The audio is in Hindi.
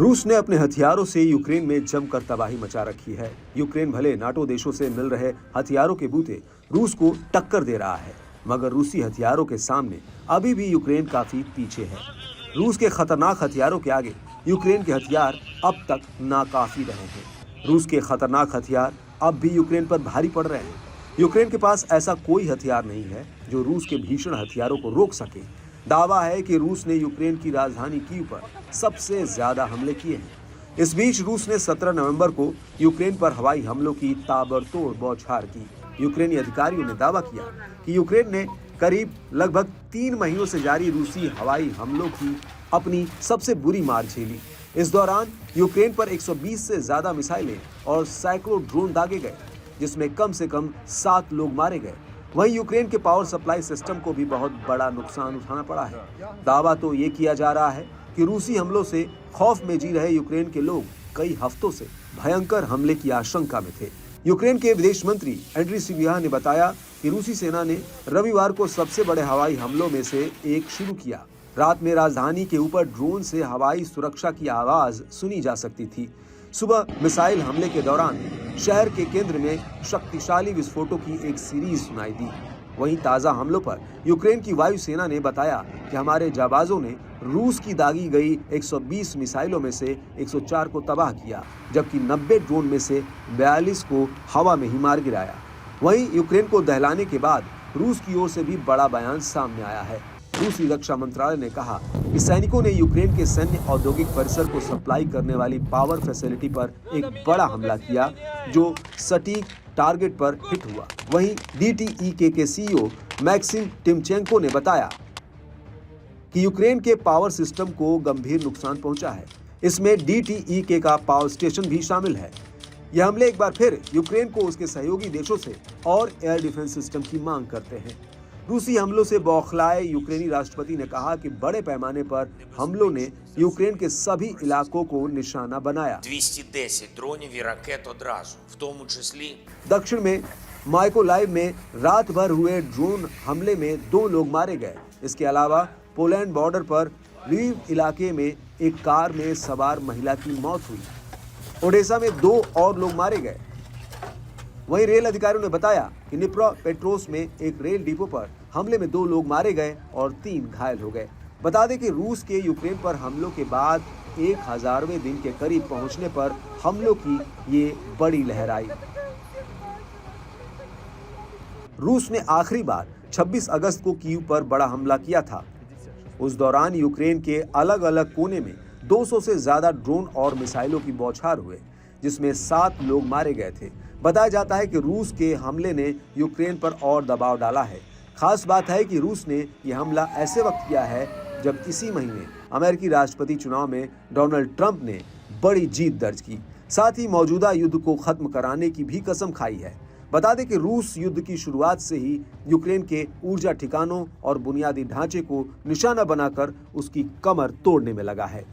रूस ने अपने हथियारों से यूक्रेन में जमकर तबाही मचा रखी है। यूक्रेन भले नाटो देशों से मिल रहे हथियारों के बूते रूस को टक्कर दे रहा है, मगर रूसी हथियारों के सामने अभी भी यूक्रेन काफी पीछे है। रूस के खतरनाक हथियारों के आगे यूक्रेन के हथियार अब तक नाकाफी रहे हैं। रूस के खतरनाक हथियार अब भी यूक्रेन पर भारी पड़ रहे हैं। यूक्रेन के पास ऐसा कोई हथियार नहीं है जो रूस के भीषण हथियारों को रोक सके। दावा है कि रूस ने यूक्रेन की राजधानी कीव पर सबसे ज्यादा हमले किए हैं। इस बीच रूस ने 17 नवंबर को यूक्रेन पर हवाई हमलों की ताबड़तोड़ बौछार की। यूक्रेनी अधिकारियों ने दावा किया कि यूक्रेन ने करीब लगभग 3 महीनों से जारी रूसी हवाई हमलों की अपनी सबसे बुरी मार झेली। इस दौरान यूक्रेन पर 120 से ज्यादा मिसाइलें और सैकड़ों ड्रोन दागे गए, जिसमें कम से कम 7 लोग मारे गए। वहीं यूक्रेन के पावर सप्लाई सिस्टम को भी बहुत बड़ा नुकसान उठाना पड़ा है। दावा तो ये किया जा रहा है कि रूसी हमलों से खौफ में जी रहे यूक्रेन के लोग कई हफ्तों से भयंकर हमले की आशंका में थे। यूक्रेन के विदेश मंत्री एंड्री सिबिहा ने बताया कि रूसी सेना ने रविवार को सबसे बड़े हवाई हमलों में से एक शुरू किया। रात में राजधानी के ऊपर ड्रोन से हवाई सुरक्षा की आवाज सुनी जा सकती थी। सुबह मिसाइल हमले के दौरान शहर के केंद्र में शक्तिशाली विस्फोटों की एक सीरीज सुनाई दी। वहीं ताजा हमलों पर यूक्रेन की वायुसेना ने बताया कि हमारे जाबाजों ने रूस की दागी गई 120 मिसाइलों में से 104 को तबाह किया, जबकि 90 ड्रोन में से 42 को हवा में ही मार गिराया। वहीं यूक्रेन को दहलाने के बाद रूस की ओर से भी बड़ा बयान सामने आया है। रूसी रक्षा मंत्रालय ने कहा कि सैनिकों ने यूक्रेन के सैन्य औद्योगिक परिसर को सप्लाई करने वाली पावर फैसिलिटी पर एक बड़ा हमला किया, जो सटीक टारगेट पर हिट हुआ। वहीं DTEK के CEO मैक्सिम टिमचेंको ने बताया कि यूक्रेन के पावर सिस्टम को गंभीर नुकसान पहुंचा है। इसमें DTEK का पावर स्टेशन भी शामिल है। यह हमले एक बार फिर यूक्रेन को उसके सहयोगी देशों से और एयर डिफेंस सिस्टम की मांग करते हैं। रूसी हमलों से बौखलाए यूक्रेनी राष्ट्रपति ने कहा कि बड़े पैमाने पर हमलों ने यूक्रेन के सभी इलाकों को निशाना बनाया। 210 ड्रोनів і ракет одразу, в тому числі दक्षिण में माइकोलाइव में रात भर हुए ड्रोन हमले में 2 लोग मारे गए। इसके अलावा पोलैंड बॉर्डर पर ल्विव इलाके में एक कार में सवार महिला की मौत हुई। ओडेसा में 2 और लोग मारे गए। वहीं रेल अधिकारियों ने बताया कि निप्रोपेट्रोव्स्क में एक रेल डिपो पर हमले में 2 लोग मारे गए और 3 घायल हो गए। बता दें कि रूस के यूक्रेन पर हमलों के बाद 1000वें दिन के करीब पहुंचने पर हमलों की ये बड़ी लहर आई। रूस ने आखिरी बार 26 अगस्त को कीव पर बड़ा हमला किया था। उस दौरान यूक्रेन के अलग अलग कोने में 200 से ज्यादा ड्रोन और मिसाइलों की बौछार हुए, जिसमें 7 लोग मारे गए थे। बताया जाता है कि रूस के हमले ने यूक्रेन पर और दबाव डाला है। खास बात है कि रूस ने यह हमला ऐसे वक्त किया है जब इसी महीने अमेरिकी राष्ट्रपति चुनाव में डोनाल्ड ट्रंप ने बड़ी जीत दर्ज की। साथ ही मौजूदा युद्ध को खत्म कराने की भी कसम खाई है। बता दें कि रूस युद्ध की शुरुआत से ही यूक्रेन के ऊर्जा ठिकानों और बुनियादी ढांचे को निशाना बनाकर उसकी कमर तोड़ने में लगा है।